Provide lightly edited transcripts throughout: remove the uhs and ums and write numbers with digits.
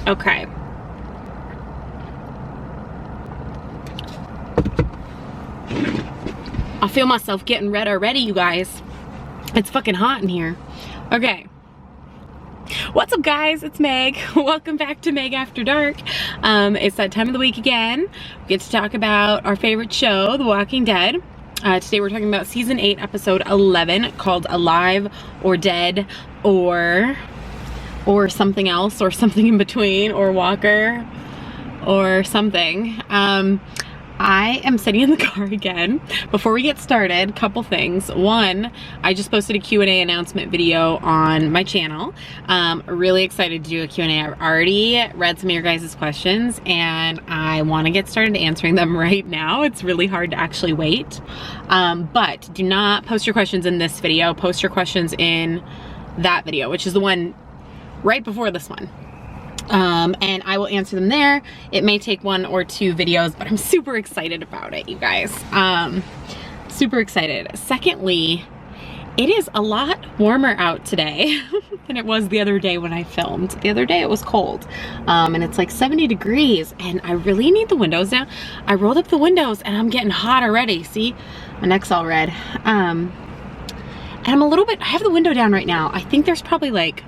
Okay. I feel myself getting red already, you guys. It's fucking hot in here. Okay. What's up, guys? It's Meg. Welcome back to Meg After Dark. It's that time of the week again. We get to talk about our favorite show, The Walking Dead. Today we're talking about season 8, episode 11, called Alive or Dead or something else, or something in between, or Walker, or something. I am sitting in the car again. Before we get started, couple things. One, I just posted a Q&A announcement video on my channel. Really excited to do a Q&A. I've already read some of your guys' questions and I want to get started answering them right now. It's really hard to actually wait. But do not post your questions in this video. Post your questions in that video, which is the one right before this one. And I will answer them there. It may take 1 or 2 videos, but I'm super excited about it, you guys. Super excited. Secondly, it is a lot warmer out today than it was the other day when I filmed. The other day it was cold, and it's like 70 degrees, and I really need the windows down. I rolled up the windows and I'm getting hot already. See, my neck's all red. And I'm a little bit, I have the window down right now. I think there's probably like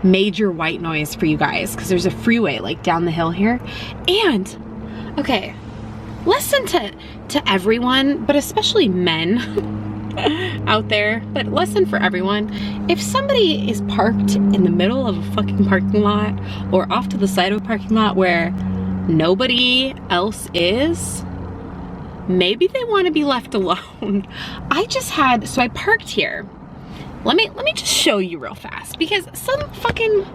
major white noise for you guys because there's a freeway like down the hill here. And okay, listen to everyone, but especially men out there, but listen for everyone. If somebody is parked in the middle of a fucking parking lot or off to the side of a parking lot where nobody else is, maybe they want to be left alone. So I parked here. Let me just show you real fast, because some fucking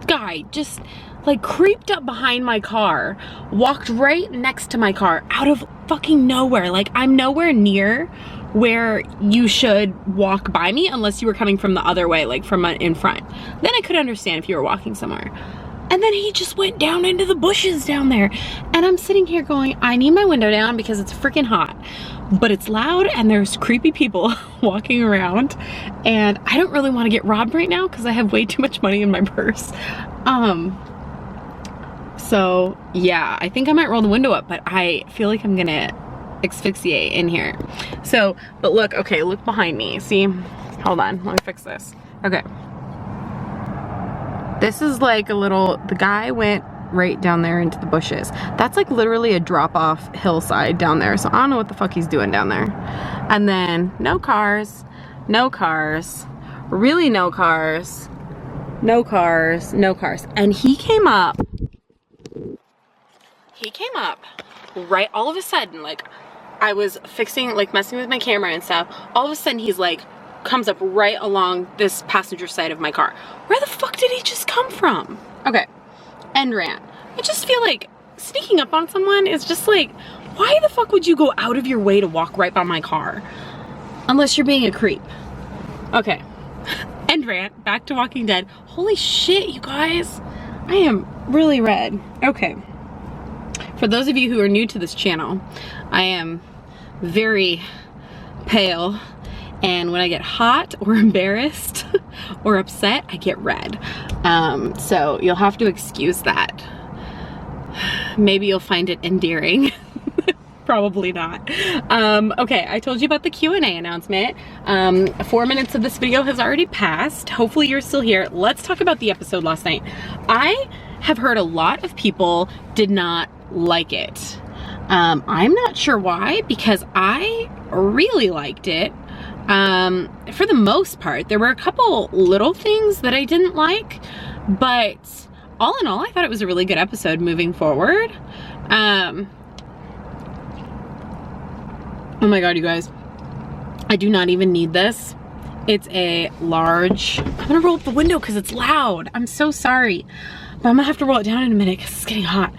guy just like creeped up behind my car, walked right next to my car out of fucking nowhere. Like, I'm nowhere near where you should walk by me unless you were coming from the other way, like from in front. Then I could understand if you were walking somewhere. And then he just went down into the bushes down there. And I'm sitting here going, I need my window down because it's freaking hot. But it's loud and there's creepy people walking around. And I don't really want to get robbed right now because I have way too much money in my purse. So yeah, I think I might roll the window up, but I feel like I'm gonna asphyxiate in here. So, but look, okay, look behind me. See, hold on, let me fix this. Okay. This is like a little, the guy went right down there into the bushes. That's like literally a drop-off hillside down there. So I don't know what the fuck he's doing down there. And then no cars, really no cars, no cars. And he came up right all of a sudden, like I was fixing, like messing with my camera and stuff. All of a sudden he's like, comes up right along this passenger side of my car. Where the fuck did he just come from? Okay, end rant. I just feel like sneaking up on someone is just like, why the fuck would you go out of your way to walk right by my car? Unless you're being a creep. Okay, end rant, back to Walking Dead. Holy shit, you guys. I am really red. Okay. For those of you who are new to this channel, I am very pale. And when I get hot or embarrassed or upset, I get red. So you'll have to excuse that. Maybe you'll find it endearing. Probably not. Okay, I told you about the Q&A announcement. 4 minutes of this video has already passed. Hopefully you're still here. Let's talk about the episode last night. I have heard a lot of people did not like it. I'm not sure why, because I really liked it. For the most part. There were a couple little things that I didn't like, but all in all, I thought it was a really good episode moving forward. Oh my god, you guys. I do not even need this. It's a large. I'm gonna roll up the window because it's loud. I'm so sorry. But I'm gonna have to roll it down in a minute because it's getting hot.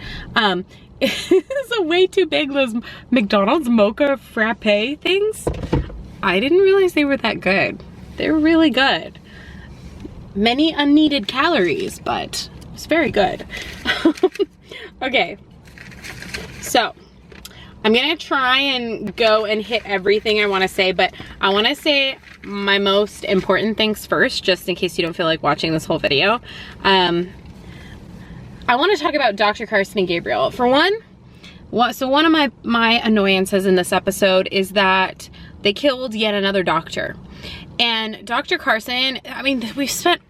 It's a way too big, those McDonald's mocha frappe things. I didn't realize they were that good. They're really good. Many unneeded calories, but it's very good. Okay, so I'm gonna try and go and hit everything I wanna say, but I wanna say my most important things first, just in case you don't feel like watching this whole video. I want to talk about Dr. Carson and Gabriel. For one, one of my annoyances in this episode is that they killed yet another doctor. And Dr. Carson, I mean, we've spent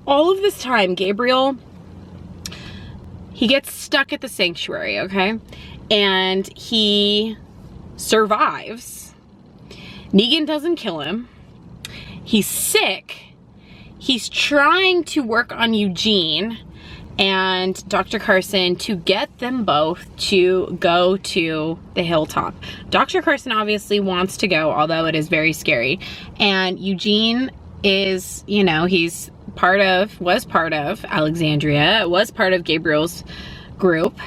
all of this time, Gabriel, he gets stuck at the sanctuary, okay? And he survives. Negan doesn't kill him. He's sick. He's trying to work on Eugene and Dr. Carson to get them both to go to the hilltop. Dr. Carson obviously wants to go, although it is very scary. And Eugene is, you know, was part of Alexandria, was part of Gabriel's group.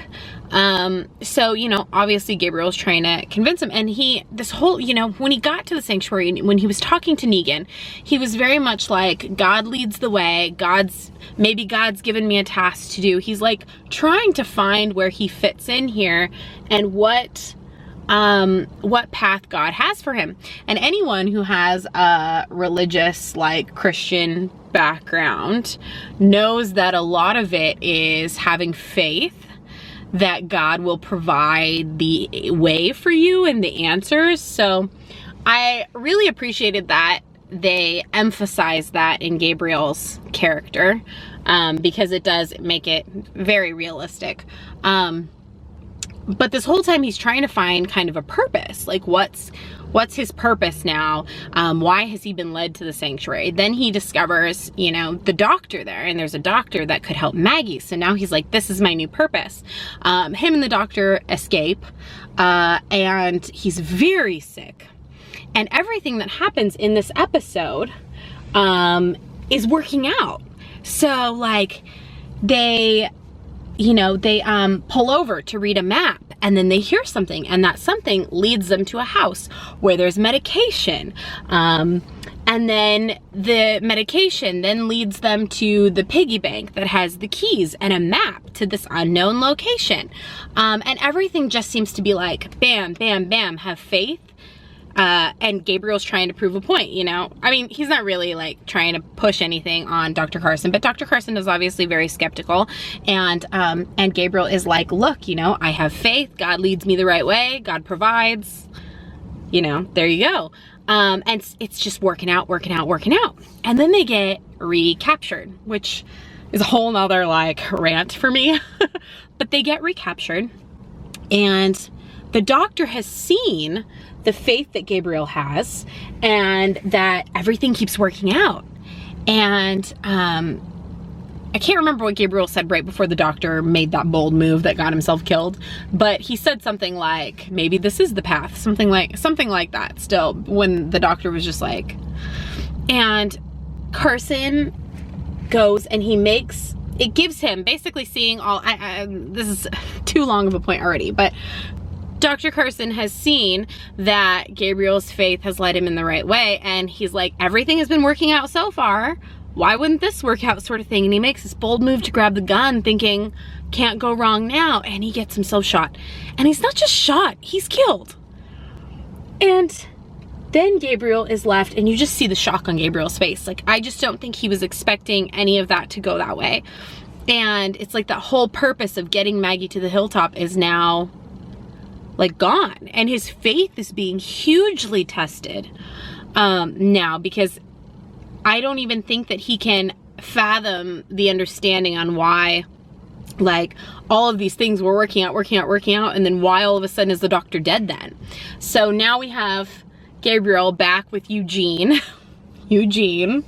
So, you know, obviously Gabriel's trying to convince him, and this whole, you know, when he got to the sanctuary, when he was talking to Negan, he was very much like, God leads the way, maybe God's given me a task to do. He's like trying to find where he fits in here and what path God has for him. And anyone who has a religious, like, Christian background knows that a lot of it is having faith that God will provide the way for you and the answers. So I really appreciated that they emphasize that in Gabriel's character, because it does make it very realistic. But this whole time he's trying to find kind of a purpose, like what's his purpose now? Why has he been led to the sanctuary? Then he discovers, you know, the doctor there, and there's a doctor that could help Maggie. So now he's like, this is my new purpose. Him and the doctor escape, and he's very sick. And everything that happens in this episode is working out. So, like, they pull over to read a map, and then they hear something, and that something leads them to a house where there's medication. And then the medication then leads them to the piggy bank that has the keys and a map to this unknown location. And everything just seems to be like, bam, bam, bam, have faith. And Gabriel's trying to prove a point, you know? I mean, he's not really like trying to push anything on Dr. Carson, but Dr. Carson is obviously very skeptical. And Gabriel is like, look, you know, I have faith. God leads me the right way. God provides, you know, there you go. And it's just working out. And then they get recaptured, which is a whole nother like rant for me, but they get recaptured, and the doctor has seen the faith that Gabriel has, and that everything keeps working out. And I can't remember what Gabriel said right before the doctor made that bold move that got himself killed, but he said something like, maybe this is the path, something like that still, when the doctor was just like. And Carson goes and it gives him basically seeing all, this is too long of a point already, but Dr. Carson has seen that Gabriel's faith has led him in the right way, and he's like, everything has been working out so far, why wouldn't this work out, sort of thing. And he makes this bold move to grab the gun, thinking, can't go wrong now, and he gets himself shot. And he's not just shot, he's killed. And then Gabriel is left, and you just see the shock on Gabriel's face. Like, I just don't think he was expecting any of that to go that way. And it's like that whole purpose of getting Maggie to the hilltop is now like gone, and his faith is being hugely tested now, because I don't even think that he can fathom the understanding on why, like, all of these things were working out, and then why all of a sudden is the doctor dead then? So now we have Gabriel back with Eugene helping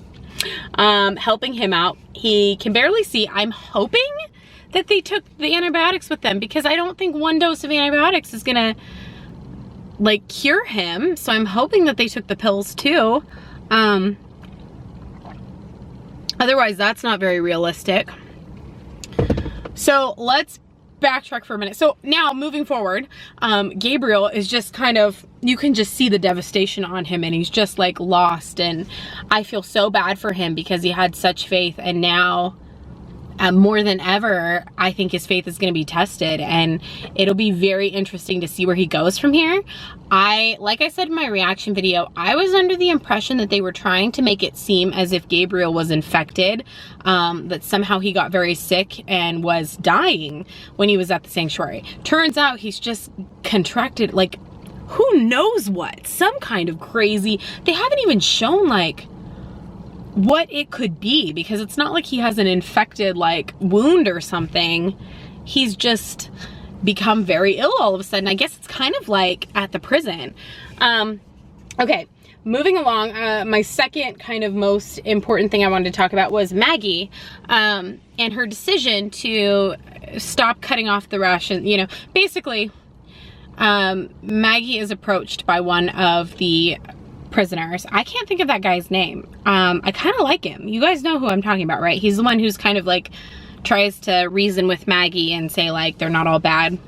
him out. He can barely see. I'm hoping that they took the antibiotics with them, because I don't think one dose of antibiotics is gonna like cure him. So I'm hoping that they took the pills too. Otherwise that's not very realistic. So let's backtrack for a minute. So now moving forward, Gabriel is just kind of, you can just see the devastation on him, and he's just like lost, and I feel so bad for him because he had such faith, and now more than ever, I think his faith is going to be tested, and it'll be very interesting to see where he goes from here. Like I said in my reaction video, I was under the impression that they were trying to make it seem as if Gabriel was infected, that somehow he got very sick and was dying when he was at the sanctuary. Turns out he's just contracted, like, who knows what, some kind of crazy, they haven't even shown like what it could be, because it's not like he has an infected like wound or something. He's just become very ill all of a sudden. I guess it's kind of like at the prison. Okay, moving along, my second kind of most important thing I wanted to talk about was Maggie, and her decision to stop cutting off the ration. You know, basically, Maggie is approached by one of the prisoners. I can't think of that guy's name. I kind of like him. You guys know who I'm talking about, right? He's the one who's kind of like tries to reason with Maggie and say like they're not all bad.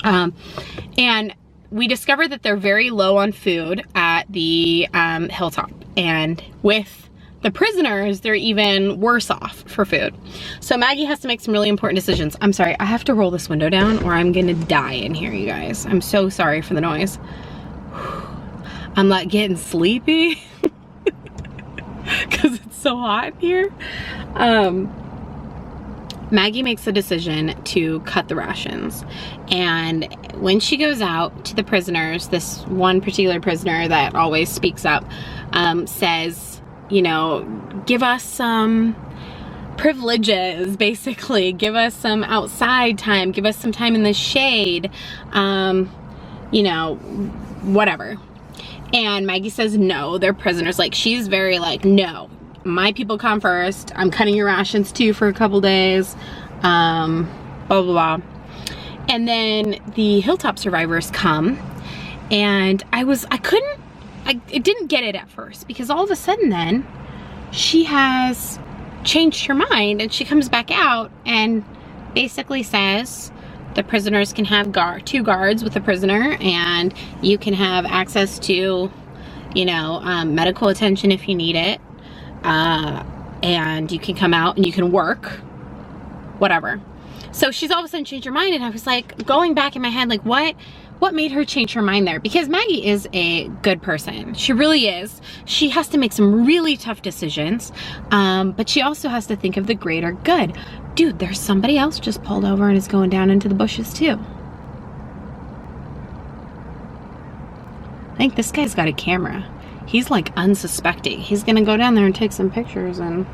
And we discovered that they're very low on food at the hilltop, and with the prisoners, they're even worse off for food. So Maggie has to make some really important decisions. I'm sorry, I have to roll this window down or I'm gonna die in here, you guys. I'm so sorry for the noise. I'm like getting sleepy because it's so hot in here. Maggie makes the decision to cut the rations, and when she goes out to the prisoners, this one particular prisoner that always speaks up says, you know, give us some privileges, basically. Give us some outside time, give us some time in the shade, you know, whatever. And Maggie says no, they're prisoners. Like, she's very like, no, my people come first. I'm cutting your rations too for a couple days. Blah, blah, blah. And then the hilltop survivors come, and I didn't get it at first, because all of a sudden then she has changed her mind, and she comes back out and basically says the prisoners can have two guards with the prisoner, and you can have access to, you know, medical attention if you need it, and you can come out and you can work, whatever. So she's all of a sudden changed her mind, and I was like going back in my head, like what made her change her mind there? Because Maggie is a good person. She really is. She has to make some really tough decisions, but she also has to think of the greater good. Dude, there's somebody else just pulled over and is going down into the bushes too. I think this guy's got a camera. He's like unsuspecting. He's gonna go down there and take some pictures, and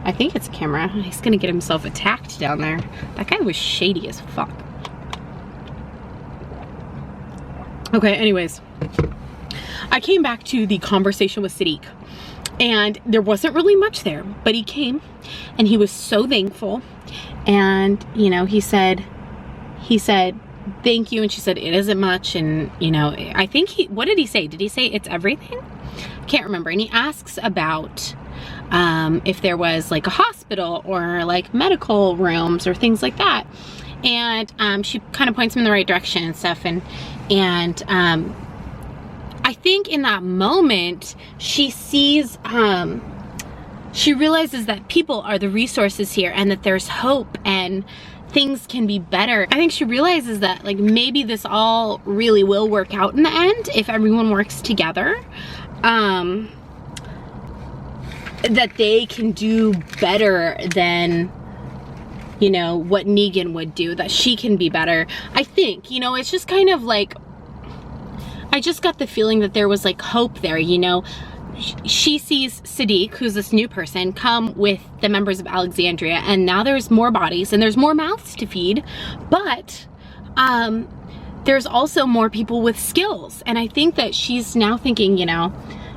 I think it's a camera. He's gonna get himself attacked down there. That guy was shady as fuck. Okay, anyways, I came back to the conversation with Sadiq, and there wasn't really much there, but he came and he was so thankful, and you know, he said thank you, and she said it isn't much, and you know, I think what did he say? Did he say it's everything? Can't remember. And he asks about if there was like a hospital or like medical rooms or things like that, and she kind of points him in the right direction and stuff, and I think in that moment she sees, she realizes that people are the resources here, and that there's hope and things can be better. I think she realizes that like maybe this all really will work out in the end if everyone works together, that they can do better than, you know, what Negan would do, that she can be better. I think, you know, it's just kind of like, I just got the feeling that there was like hope there, you know. She sees Sadiq, who's this new person, come with the members of Alexandria, and now there's more bodies and there's more mouths to feed, but there's also more people with skills. And I think that she's now thinking, you know,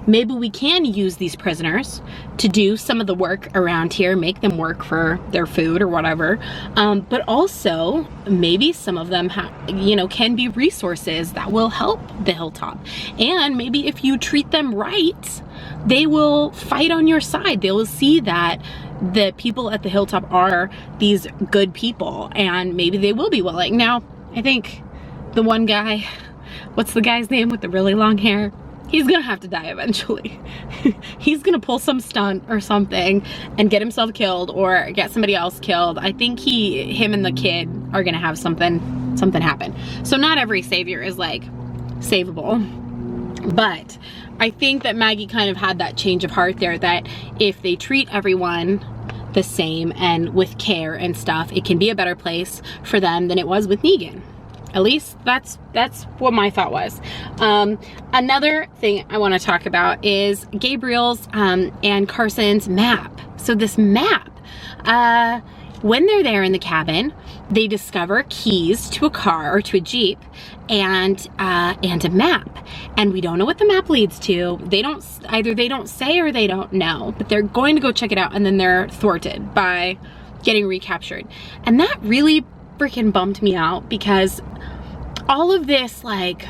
maybe we can use these prisoners to do some of the work around here, make them work for their food or whatever, but also maybe some of them you know, can be resources that will help the hilltop, and maybe if you treat them right, they will fight on your side. They will see that the people at the hilltop are these good people, and maybe they will be willing. Now, I think the one guy, what's the guy's name with the really long hair? he's gonna have to die eventually. He's gonna pull some stunt or something and get himself killed or get somebody else killed. I think him and the kid are gonna have something happen. So not every savior is like savable, but I think that Maggie kind of had that change of heart there, that if they treat everyone the same and with care and stuff, it can be a better place for them than it was with Negan. At least that's what my thought was. Another thing I want to talk about is Gabriel's and Carson's map. So this map, when they're there in the cabin, they discover keys to a car or to a Jeep and a map. And we don't know what the map leads to. Either they don't say or they don't know, but they're going to go check it out, and then they're thwarted by getting recaptured. And that really freaking bummed me out, because all of this, like,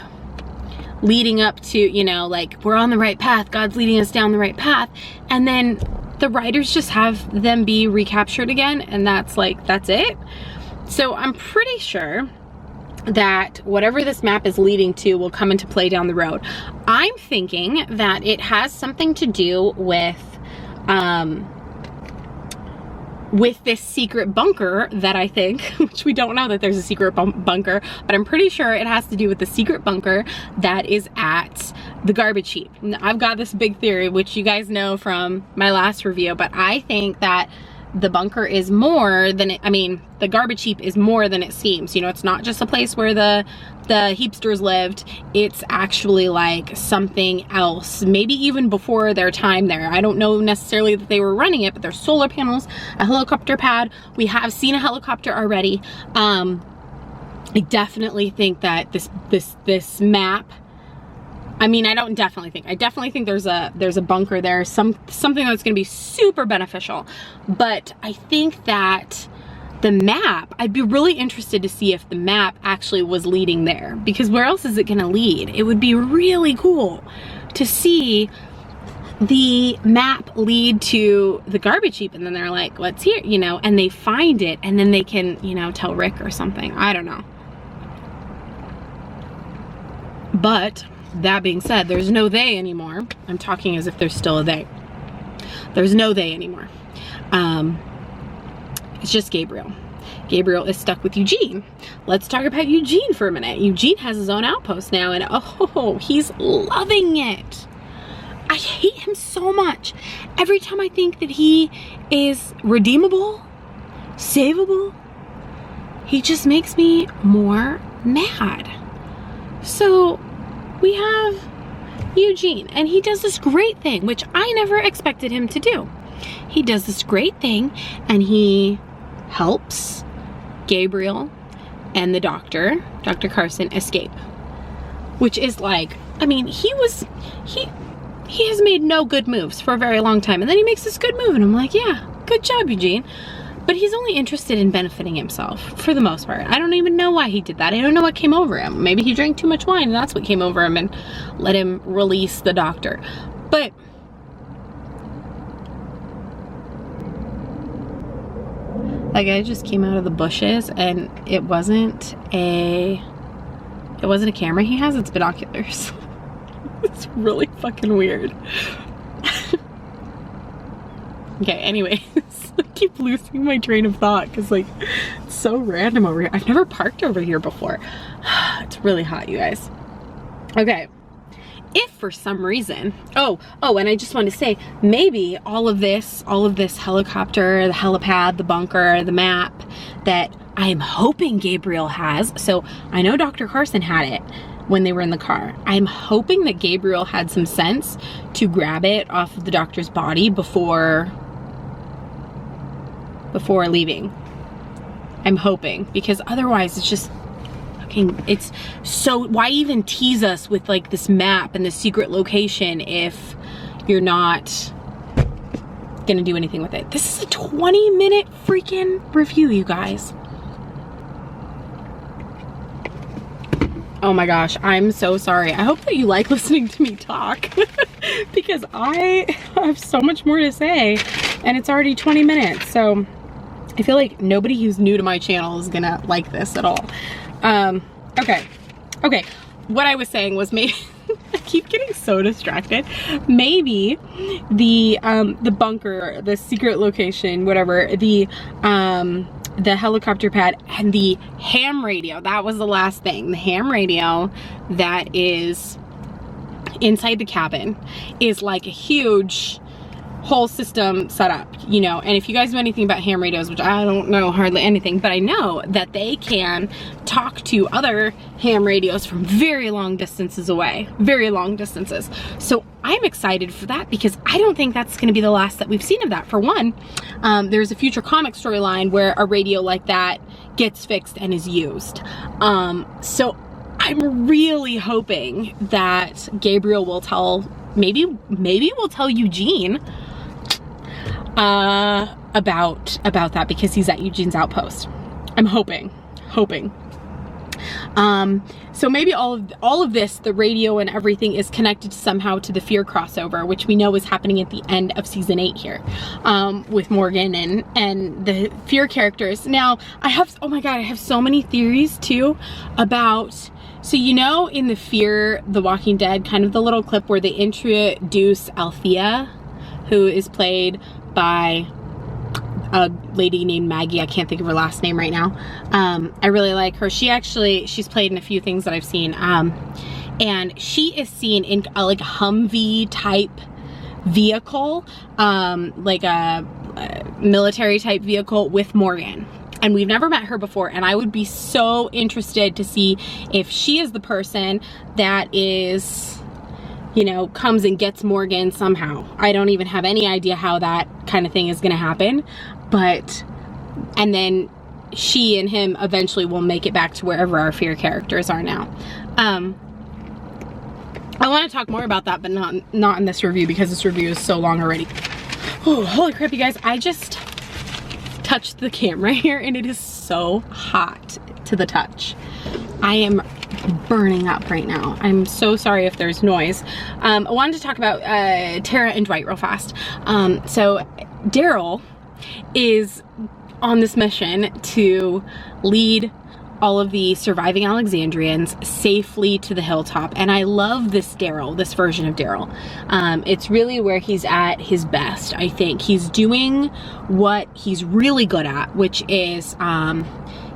leading up to, you know, like, we're on the right path, God's leading us down the right path, and then the writers just have them be recaptured again, and that's it. So I'm pretty sure that whatever this map is leading to will come into play down the road. I'm thinking that it has something to do with this secret bunker that I think, which we don't know that there's a secret bunker, but I'm pretty sure it has to do with the secret bunker that is at the garbage heap. I've got this big theory, which you guys know from my last review, but I think that the bunker is more than the garbage heap is more than it seems. You know, it's not just a place where the heapsters lived. It's actually like something else, maybe even before their time there. I don't know necessarily that they were running it, but there's solar panels, a helicopter pad. We have seen a helicopter already. I definitely think that this map, I definitely think there's a bunker there, something that's gonna be super beneficial. But I think that the map, I'd be really interested to see if the map actually was leading there, because where else is it gonna lead? It would be really cool to see the map lead to the garbage heap, and then they're like, what's here, you know, and they find it, and then they can, you know, tell Rick or something. I don't know. But that being said, there's no they anymore. I'm talking as if there's still a they. There's no they anymore. It's just Gabriel. Gabriel is stuck with Eugene. Let's talk about Eugene for a minute. Eugene has his own outpost now, and oh, he's loving it. I hate him so much. Every time I think that he is redeemable, savable, he just makes me more mad. So we have Eugene, and he does this great thing, which I never expected him to do. He does this great thing, and he helps Gabriel and the doctor, Dr. Carson, escape. Which is like, I mean, he has made no good moves for a very long time, and then he makes this good move, and I'm like, yeah, good job, Eugene. But he's only interested in benefiting himself, for the most part. I don't even know why he did that. I don't know what came over him. Maybe he drank too much wine, and that's what came over him and let him release the doctor. But that guy just came out of the bushes, and it wasn't a camera he has, it's binoculars. It's really fucking weird. Okay, anyways, I keep losing my train of thought because, like, it's so random over here. I've never parked over here before. It's really hot, you guys. Okay, if for some reason, oh, and I just want to say, maybe all of this helicopter, the helipad, the bunker, the map that I'm hoping Gabriel has. So I know Dr. Carson had it when they were in the car. I'm hoping that Gabriel had some sense to grab it off of the doctor's body before leaving. I'm hoping, because otherwise it's just fucking, it's so, why even tease us with like this map and this secret location if you're not gonna do anything with it? This is a 20-minute freaking review, you guys. Oh my gosh, I'm so sorry. I hope that you like listening to me talk because I have so much more to say, and it's already 20 minutes. So I feel like nobody who's new to my channel is gonna like this at all. Okay. What I was saying was, maybe I keep getting so distracted. Maybe the bunker, the secret location, whatever, the helicopter pad, and the ham radio. That was the last thing. The ham radio that is inside the cabin is like a huge whole system set up, you know. And if you guys know anything about ham radios, which I don't know hardly anything, but I know that they can talk to other ham radios from very long distances away, very long distances. So I'm excited for that because I don't think that's going to be the last that we've seen of that. For one, there's a future comic storyline where a radio like that gets fixed and is used. So I'm really hoping that Gabriel will tell, maybe we'll tell Eugene about that, because he's at Eugene's outpost. I'm hoping. So maybe all of this, the radio and everything, is connected somehow to the Fear crossover, which we know is happening at the end of season 8 here, with Morgan and the Fear characters. Now I have, oh my god, I have so many theories too about, so you know, in the Fear The Walking Dead, kind of the little clip where they introduce Althea, who is played by a lady named Maggie. I can't think of her last name right now. I really like her. She's played in a few things that I've seen. And she is seen in like a Humvee type vehicle, like a military type vehicle with Morgan. And we've never met her before, and I would be so interested to see if she is the person that is, you know, comes and gets Morgan somehow. I don't even have any idea how that kind of thing is gonna happen, but, and then she and him eventually will make it back to wherever our Fear characters are now. I want to talk more about that, but not in this review, because this review is so long already. Oh, holy crap, you guys, I just touched the camera here and it is so hot to the touch. I am burning up right now. I'm so sorry if there's noise. I wanted to talk about Tara and Dwight real fast. So Daryl is on this mission to lead all of the surviving Alexandrians safely to the hilltop, and I love this Daryl, this version of Daryl. It's really where he's at his best. I think he's doing what he's really good at, which is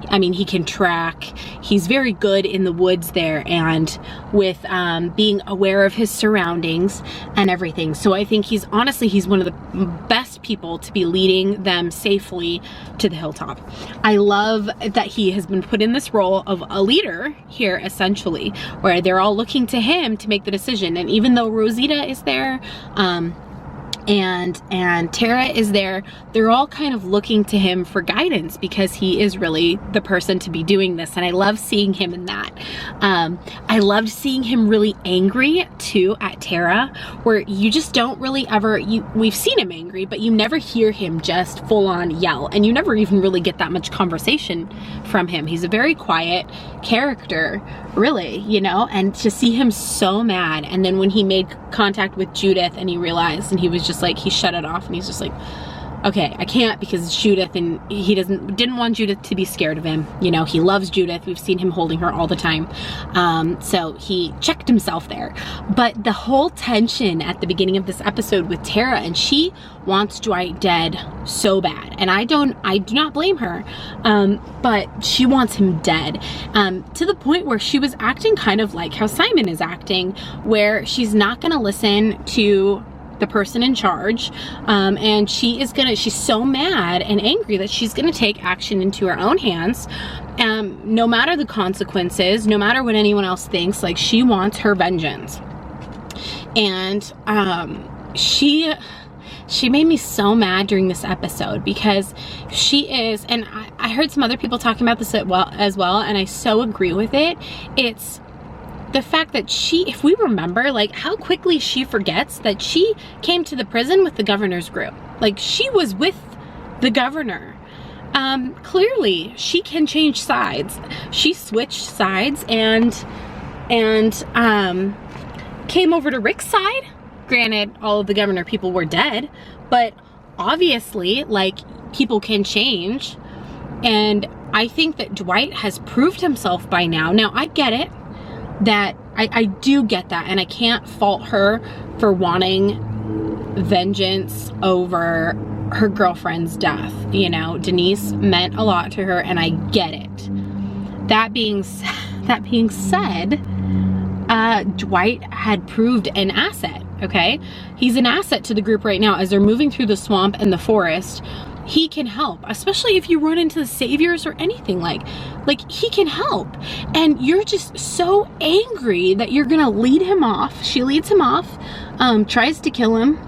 I mean, he can track. He's very good in the woods there, and with being aware of his surroundings and everything. So I think he's one of the best people to be leading them safely to the hilltop. I love that he has been put in this role of a leader here, essentially, where they're all looking to him to make the decision. And even though Rosita is there, and Tara is there, they're all kind of looking to him for guidance, because he is really the person to be doing this. And I love seeing him in that. I loved seeing him really angry too at Tara, where you just don't really ever, we've seen him angry, but you never hear him just full on yell, and you never even really get that much conversation from him. He's a very quiet character, really, you know. And to see him so mad, and then when he made contact with Judith and he realized, and he was just like, he shut it off, and he's just like, okay, I can't, because it's Judith, and he didn't want Judith to be scared of him. You know, he loves Judith. We've seen him holding her all the time. So he checked himself there. But the whole tension at the beginning of this episode with Tara, and she wants Dwight dead so bad, and I do not blame her, but she wants him dead, to the point where she was acting kind of like how Simon is acting, where she's not gonna listen to the person in charge, and she's so mad and angry that she's gonna take action into her own hands, no matter the consequences, no matter what anyone else thinks. Like, she wants her vengeance. And she made me so mad during this episode, because she is, and I heard some other people talking about this as well, and I so agree with it. It's the fact that she, if we remember, like, how quickly she forgets that she came to the prison with the governor's group. Like, she was with the governor. Clearly she can change sides. She switched sides and came over to Rick's side. Granted, all of the governor people were dead, but obviously, like, people can change. And I think that Dwight has proved himself by now. Now, I get it, that I do get that, and I can't fault her for wanting vengeance over her girlfriend's death. You know, Denise meant a lot to her, and I get it. That being said, Dwight had proved an asset, okay? He's an asset to the group right now as they're moving through the swamp and the forest. He can help, especially if you run into the saviors or anything like he can help. And you're just so angry that you're gonna lead him off. She leads him off, tries to kill him.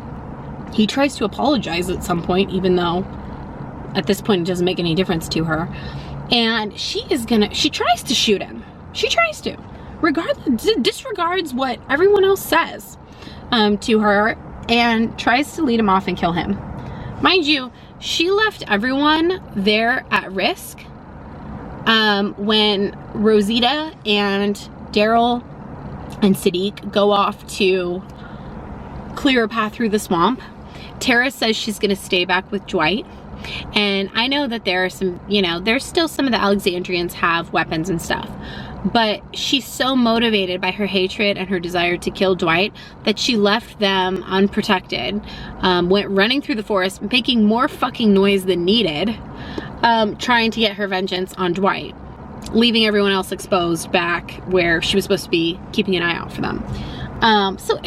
He tries to apologize at some point, even though at this point it doesn't make any difference to her. And she tries to shoot him. She tries to. Disregards what everyone else says to her, and tries to lead him off and kill him. Mind you, she left everyone there at risk when Rosita and Daryl and Sadiq go off to clear a path through the swamp. Tara says she's gonna stay back with Dwight. And I know that there are some, you know, there's still some of the Alexandrians have weapons and stuff. But she's so motivated by her hatred and her desire to kill Dwight that she left them unprotected, went running through the forest, making more fucking noise than needed, trying to get her vengeance on Dwight, leaving everyone else exposed back where she was supposed to be keeping an eye out for them. So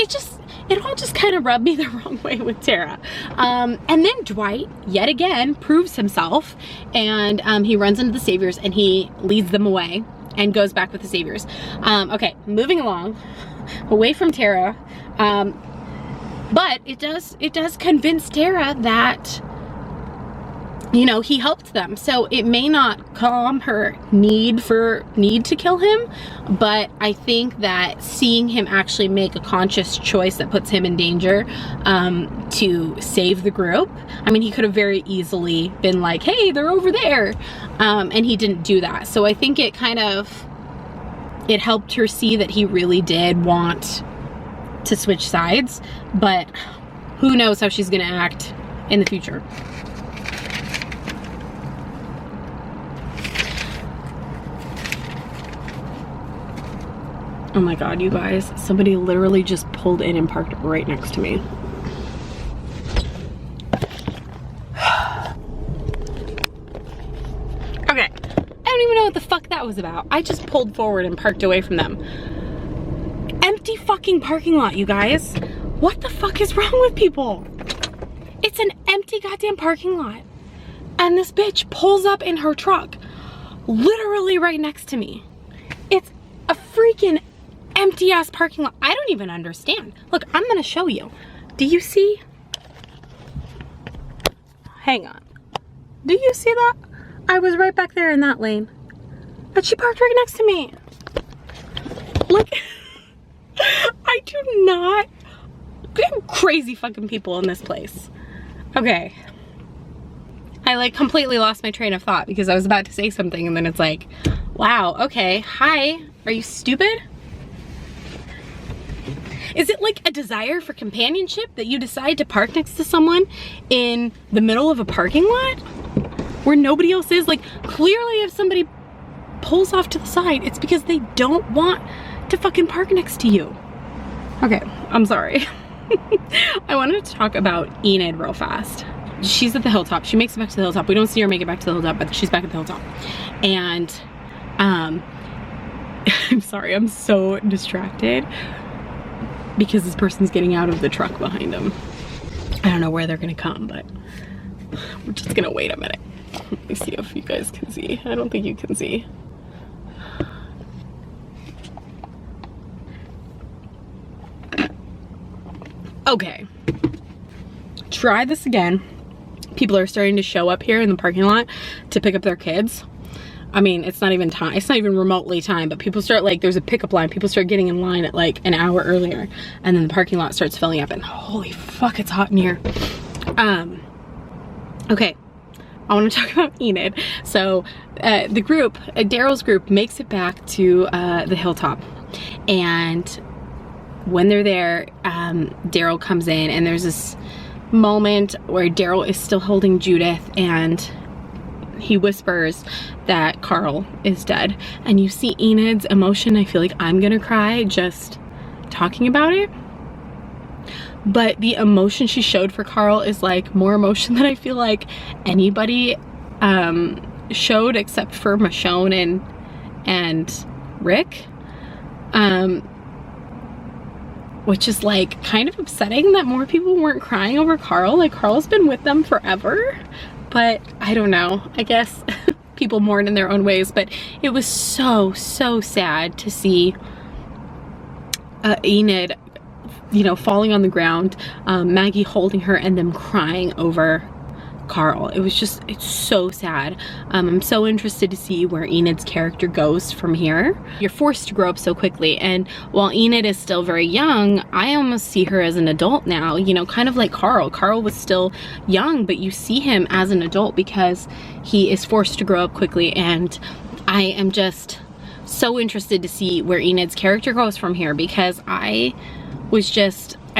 it all just kind of rubbed me the wrong way with Tara. And then Dwight, yet again, proves himself, and he runs into the saviors and he leads them away and goes back with the saviors. Okay, moving along, away from Tara, but it does convince Tara that, you know, he helped them. So it may not calm her need to kill him, but I think that seeing him actually make a conscious choice that puts him in danger to save the group. I mean, he could have very easily been like, hey, they're over there. And he didn't do that. So I think it helped her see that he really did want to switch sides, but who knows how she's gonna act in the future. Oh my God, you guys, somebody literally just pulled in and parked right next to me. Okay, I don't even know what the fuck that was about. I just pulled forward and parked away from them. Empty fucking parking lot, you guys. What the fuck is wrong with people? It's an empty goddamn parking lot. And this bitch pulls up in her truck, literally right next to me. It's a freaking empty ass parking lot. I don't even understand. Look, I'm gonna show you. Do you see? Hang on. Do you see that? I was right back there in that lane, but she parked right next to me. Look, I do not. Crazy fucking people in this place. Okay. I like completely lost my train of thought because I was about to say something and then it's like, wow, okay, hi, are you stupid? Is it like a desire for companionship that you decide to park next to someone in the middle of a parking lot where nobody else is? Like, clearly if somebody pulls off to the side, it's because they don't want to fucking park next to you. Okay, I'm sorry. I wanted to talk about Enid real fast. She's at the hilltop. She makes it back to the hilltop. We don't see her make it back to the hilltop, but she's back at the hilltop. And I'm sorry, I'm so distracted because this person's getting out of the truck behind them. I don't know where they're gonna come, but we're just gonna wait a minute. Let me see if you guys can see. I don't think you can see. Okay, try this again. People are starting to show up here in the parking lot to pick up their kids. I mean, it's not even time. It's not even remotely time, but people start, like, there's a pickup line. People start getting in line at like an hour earlier, and then the parking lot starts filling up, and holy fuck, it's hot in here. Okay, I want to talk about Enid. So the group, Daryl's group, makes it back to the hilltop, and when they're there, Daryl comes in, and there's this moment where Daryl is still holding Judith, and he whispers that Carl is dead. And you see Enid's emotion. I feel like I'm gonna cry just talking about it. But the emotion she showed for Carl is like more emotion than I feel like anybody showed except for Michonne and Rick. Which is like kind of upsetting that more people weren't crying over Carl. Like, Carl's been with them forever, but I don't know. I guess people mourn in their own ways, but it was so sad to see Enid, you know, falling on the ground, Maggie holding her, and them crying over Carl. It was just, it's so sad. I'm so interested to see where Enid's character goes from here. You're forced to grow up so quickly, and while Enid is still very young, I almost see her as an adult now, you know, kind of like Carl. Carl was still young, but you see him as an adult because he is forced to grow up quickly, and I am just so interested to see where Enid's character goes from here, because I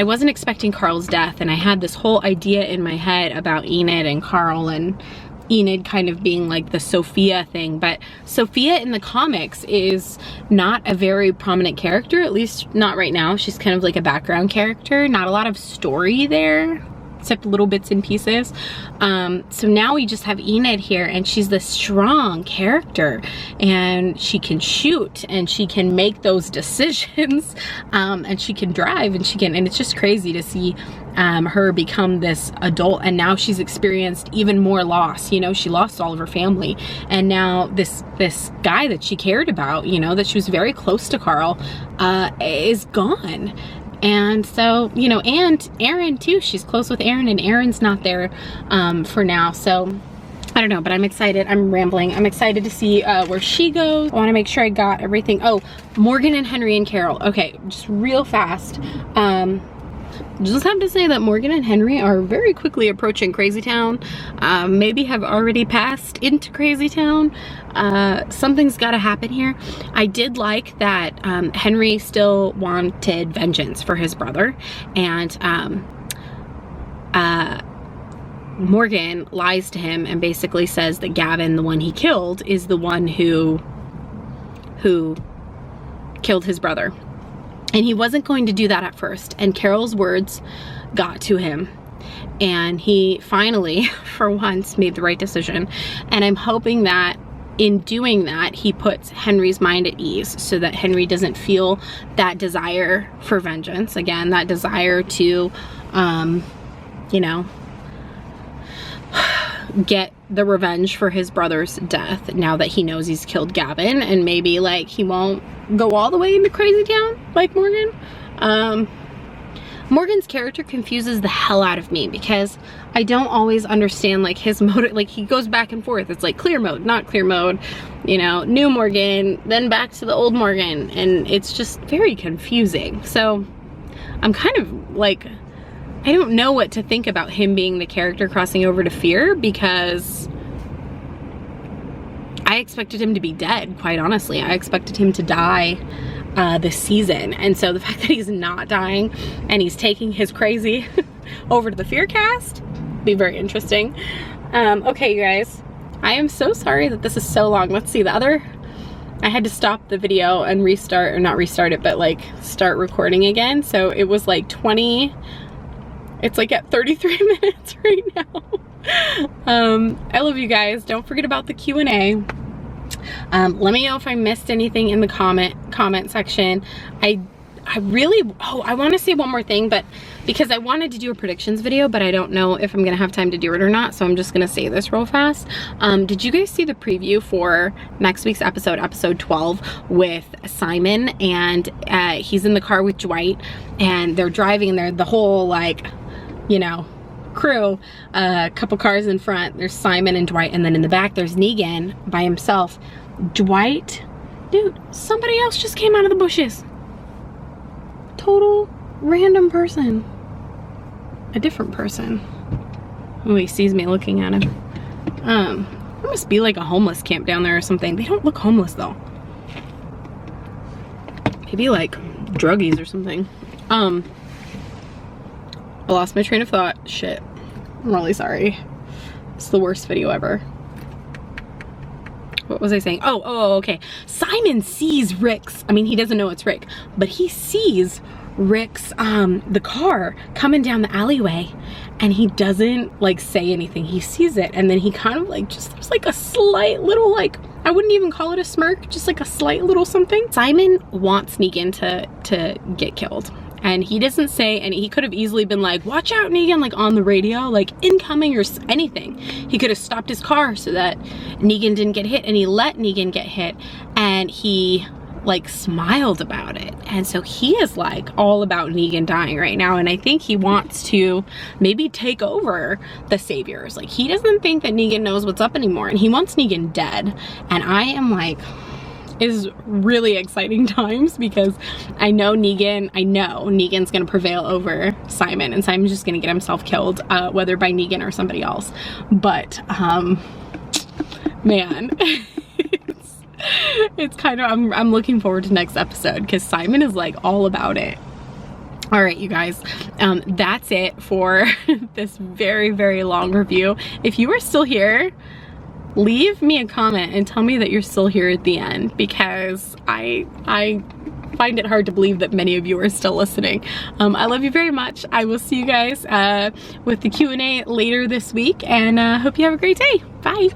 wasn't expecting Carl's death, and I had this whole idea in my head about Enid and Carl, and Enid kind of being like the Sophia thing, but Sophia in the comics is not a very prominent character, at least not right now. She's kind of like a background character, not a lot of story there, except little bits and pieces. So now we just have Enid here, and she's this strong character, and she can shoot, and she can make those decisions, and she can drive, and it's just crazy to see her become this adult, and now she's experienced even more loss. You know, she lost all of her family, and now this guy that she cared about, you know, that she was very close to, Carl, is gone. And so, you know, and Aaron too, she's close with Aaron, and Aaron's not there for now. So I don't know, but I'm excited. I'm rambling. I'm excited to see where she goes. I want to make sure I got everything. Oh, Morgan and Henry and Carol. Okay, just real fast. Just have to say that Morgan and Henry are very quickly approaching Crazy Town. Maybe have already passed into Crazy Town. Something's got to happen here. I did like that Henry still wanted vengeance for his brother, and Morgan lies to him and basically says that Gavin, the one he killed, is the one who killed his brother. And he wasn't going to do that at first, and Carol's words got to him, and he finally, for once, made the right decision. And I'm hoping that in doing that, he puts Henry's mind at ease, so that Henry doesn't feel that desire for vengeance again, that desire to, you know, get the revenge for his brother's death now that he knows he's killed Gavin. And maybe like he won't go all the way into Crazy Town like Morgan. Morgan's character confuses the hell out of me, because I don't always understand like his motive. Like, he goes back and forth. It's like clear mode, not clear mode, you know, new Morgan, then back to the old Morgan, and it's just very confusing. So I'm kind of like, I don't know what to think about him being the character crossing over to Fear, because I expected him to be dead, quite honestly. I expected him to die this season, and so the fact that he's not dying and he's taking his crazy over to the Fear cast, be very interesting. Okay, you guys, I am so sorry that this is so long. Let's see, I had to stop the video and restart, or not restart it, but like start recording again. So it was like it's like at 33 minutes right now. I love you guys. Don't forget about the Q&A. Let me know if I missed anything in the comment section. I want to say one more thing, but because I wanted to do a predictions video, but I don't know if I'm gonna have time to do it or not, so I'm just gonna say this real fast. Did you guys see the preview for next week's episode 12, with Simon? And he's in the car with Dwight, and they're driving, and they're the whole, like, you know, crew, a couple cars in front. There's Simon and Dwight, and then in the back there's Negan by himself. Dwight, dude, somebody else just came out of the bushes. Total random person. A different person. Oh, he sees me looking at him. There must be like a homeless camp down there or something. They don't look homeless though. Maybe like druggies or something. I lost my train of thought. Shit. I'm really sorry. It's the worst video ever. what was I saying? Oh, okay. Simon sees Rick's, I mean, he doesn't know it's Rick, but he sees Rick's, the car coming down the alleyway, and he doesn't like say anything. He sees it, and then he kind of like just, there's like a slight little, like, I wouldn't even call it a smirk, just like a slight little something. Simon wants Negan to get killed. And he doesn't say, and he could have easily been like, watch out Negan, like on the radio, like incoming or anything. He could have stopped his car so that Negan didn't get hit, and he let Negan get hit, and he like smiled about it. And so he is like all about Negan dying right now, and I think he wants to maybe take over the Saviors. Like he doesn't think that Negan knows what's up anymore, and he wants Negan dead. And I am like, is really exciting times, because I know Negan's gonna prevail over Simon, and Simon's just gonna get himself killed, whether by Negan or somebody else. But man, it's kind of, I'm looking forward to next episode, because Simon is like all about it. All right, you guys, that's it for this very, very long review. If you are still here, leave me a comment and tell me that you're still here at the end, because I find it hard to believe that many of you are still listening. I love you very much. I will see you guys with the Q&A later this week, and hope you have a great day. Bye.